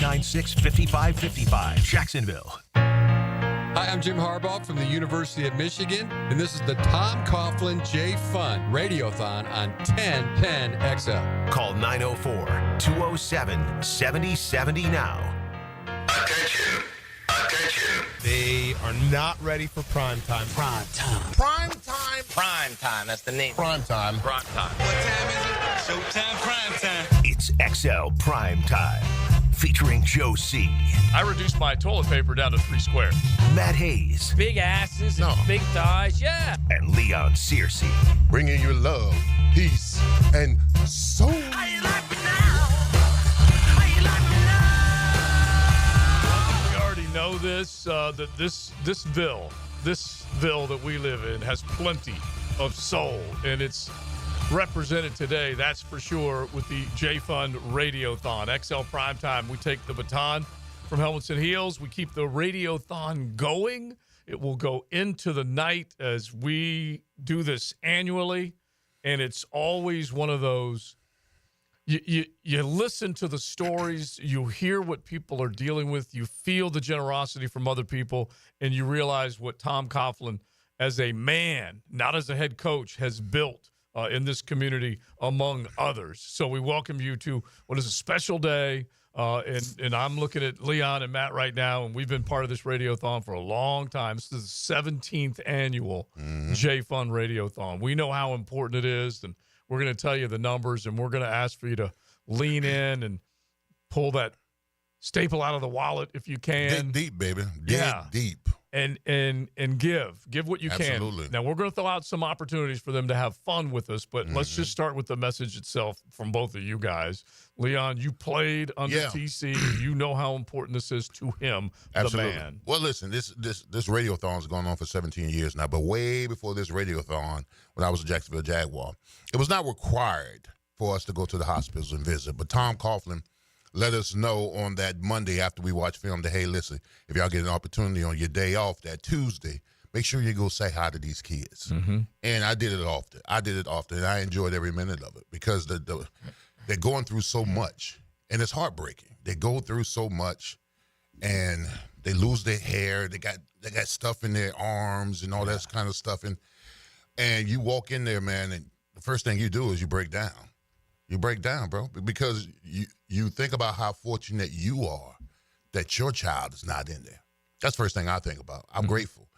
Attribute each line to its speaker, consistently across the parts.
Speaker 1: 896-5555. Jacksonville.
Speaker 2: Hi, I'm Jim Harbaugh from the University of Michigan, and this is the Tom Coughlin J Fun Radiothon on 1010 XL.
Speaker 1: Call 904-207-7070 now.
Speaker 3: Attention. Attention.
Speaker 4: They are not ready for prime time.
Speaker 5: Prime time.
Speaker 4: Prime time.
Speaker 5: Prime time. That's the name.
Speaker 4: Prime time.
Speaker 5: Prime time.
Speaker 6: What time is it? Showtime prime time.
Speaker 1: It's XL Prime Time, featuring Joe C.
Speaker 7: I reduced my toilet paper down to 3 squares.
Speaker 1: Matt Hayes.
Speaker 8: Big asses and big thighs, yeah.
Speaker 1: And Leon Searcy.
Speaker 4: Bringing you love, peace, and soul.
Speaker 6: How you like me now? How you like me now?
Speaker 7: We already know this, that this ville that we live in has plenty of soul, and it's represented today, that's for sure, with the J-Fund Radiothon. XL Primetime, we take the baton from Helmets and Heels. We keep the Radiothon going. It will go into the night as we do this annually, and it's always one of those, you listen to the stories, you hear what people are dealing with, you feel the generosity from other people, and you realize what Tom Coughlin, as a man, not as a head coach, has built in this community, among others. So we welcome you to what is a special day, and I'm looking at Leon and Matt right now, and we've been part of this Radiothon for a long time. This is the 17th annual J-Fund Radiothon. We know how important it is, and we're going to tell you the numbers, and we're going to ask for you to lean in and pull that staple out of the wallet if you can.
Speaker 4: Dig deep, baby. Dig deep.
Speaker 7: And give what you
Speaker 4: Absolutely.
Speaker 7: can. Now, we're going to throw out some opportunities for them to have fun with us, but let's just start with the message itself from both of you guys. Leon, you played under TC. You know how important this is to him,
Speaker 4: Absolutely.
Speaker 7: the man.
Speaker 4: Well, listen, this Radiothon has gone on for 17 years now, but way before this Radiothon, when I was a Jacksonville Jaguar, it was not required for us to go to the hospitals and visit, but Tom Coughlin let us know on that Monday after we watch film that, hey, listen, if y'all get an opportunity on your day off, that Tuesday, make sure you go say hi to these kids. And I did it often. And I enjoyed every minute of it because they're going through so much, and it's heartbreaking. They go through so much, and they lose their hair. They got stuff in their arms and all that kind of stuff. And you walk in there, man, and the first thing you do is you break down. You break down, bro, because you think about how fortunate you are that your child is not in there. That's the first thing I think about. I'm grateful.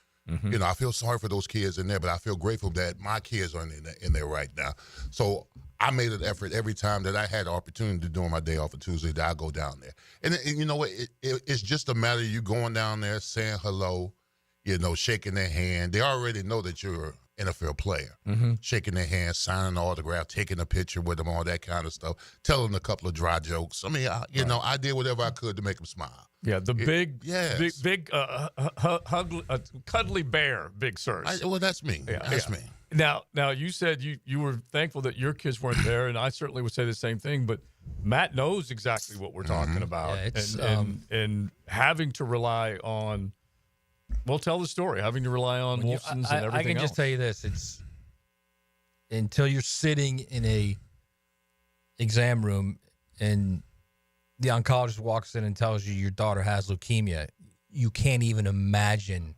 Speaker 4: You know, I feel sorry for those kids in there, but I feel grateful that my kids are in there right now. So I made an effort every time that I had the opportunity to do on my day off on Tuesday that I go down there. And you know what? It's just a matter of you going down there, saying hello, you know, shaking their hand. They already know that you're NFL player, shaking their hand, signing an autograph, taking a picture with them, all that kind of stuff, telling a couple of dry jokes. I mean, I did whatever I could to make them smile.
Speaker 7: Yeah, big cuddly bear, Big Searcy.
Speaker 4: Well, that's me. That's me.
Speaker 7: Now, you said you were thankful that your kids weren't there, and I certainly would say the same thing, but Matt knows exactly what we're talking about.
Speaker 8: Yeah,
Speaker 7: and having to rely on, well, tell the story, having to rely on Wolfsons and everything
Speaker 8: I can
Speaker 7: else.
Speaker 8: just tell you this, it's until you're sitting in a exam room and the oncologist walks in and tells you your daughter has leukemia, you can't even imagine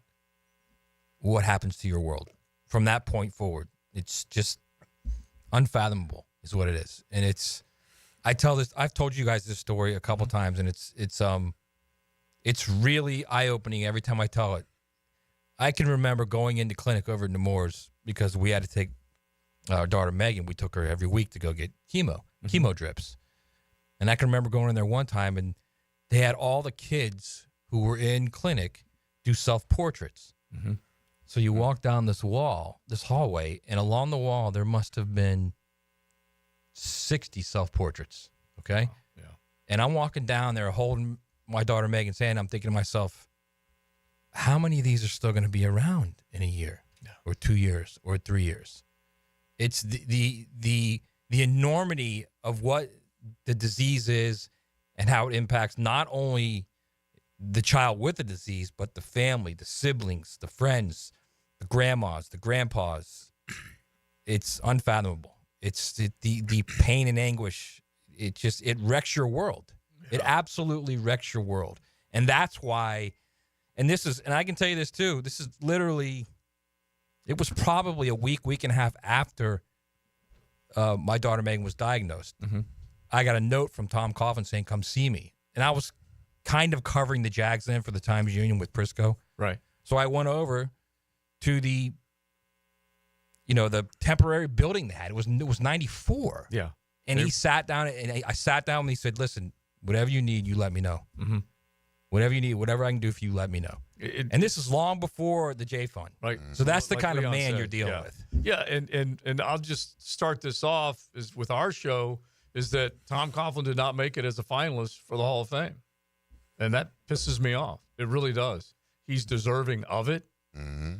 Speaker 8: what happens to your world. From that point forward, it's just unfathomable is what it is. And I've told you guys this story a couple times, and it's really eye-opening every time I tell it. I can remember going into clinic over at Nemours because we had to take our daughter Megan. We took her every week to go get chemo drips. And I can remember going in there one time, and they had all the kids who were in clinic do self-portraits. So you walk down this hallway, and along the wall there must have been 60 self-portraits, okay?
Speaker 7: Oh, yeah.
Speaker 8: And I'm walking down there holding my daughter Megan's hand. I'm thinking to myself, how many of these are still going to be around in a year or 2 years or 3 years? It's the enormity of what the disease is and how it impacts not only the child with the disease, but the family, the siblings, the friends, the grandmas, the grandpas. It's unfathomable. It's the pain and anguish. It wrecks your world. It absolutely wrecks your world. And that's why, and I can tell you this too, this is literally, it was probably a week and a half after my daughter Megan was diagnosed.
Speaker 5: Mm-hmm.
Speaker 8: I got a note from Tom Coughlin saying, come see me. And I was kind of covering the Jags then for the Times Union with Prisco.
Speaker 5: Right.
Speaker 8: So I went over to the temporary building they had. It was 94.
Speaker 5: Yeah.
Speaker 8: And he sat down, and I sat down and he said, listen, whatever you need, you let me know.
Speaker 5: Mm-hmm.
Speaker 8: Whatever you need, whatever I can do for you, let me know. And this is long before the J Fund.
Speaker 5: Right.
Speaker 8: So that's the
Speaker 5: Like
Speaker 8: kind
Speaker 5: Leon
Speaker 8: of man
Speaker 5: said,
Speaker 8: you're dealing with.
Speaker 5: Yeah, and I'll just start this off is with our show is that Tom Coughlin did not make it as a finalist for the Hall of Fame. And that pisses me off. It really does. He's deserving of it. Mm-hmm.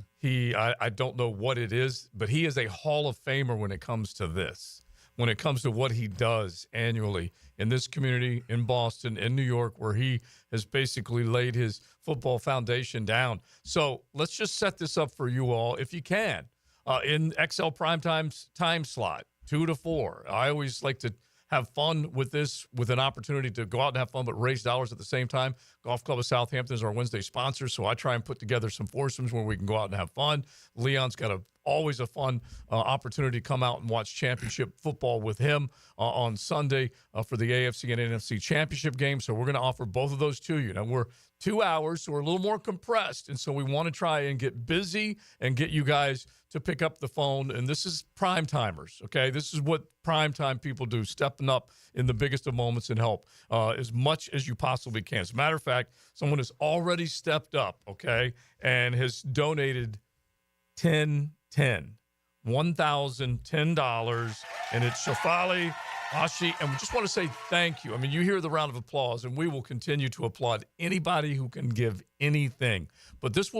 Speaker 5: I don't know what it is, but he is a Hall of Famer when it comes to this. When it comes to what he does annually in this community, in Boston, in New York, where he has basically laid his football foundation down. So let's just set this up for you all, if you can, in XL Primetime's time slot, 2 to 4. I always like to have fun with this, with an opportunity to go out and have fun, but raise dollars at the same time. Golf Club of Southampton is our Wednesday sponsor, so I try and put together some foursomes where we can go out and have fun. Leon's got always a fun opportunity to come out and watch championship football with him on Sunday for the AFC and NFC championship game. So we're going to offer both of those to you. Now, we're 2 hours, so we're a little more compressed, and so we want to try and get busy and get you guys to pick up the phone. And this is prime timers, okay? This is what primetime people do, stepping up in the biggest of moments and help as much as you possibly can. As a matter of fact, someone has already stepped up, okay, and has donated $1,010, and it's Shafali Ashi, and we just want to say thank you. I mean, you hear the round of applause, and we will continue to applaud anybody who can give anything. But this will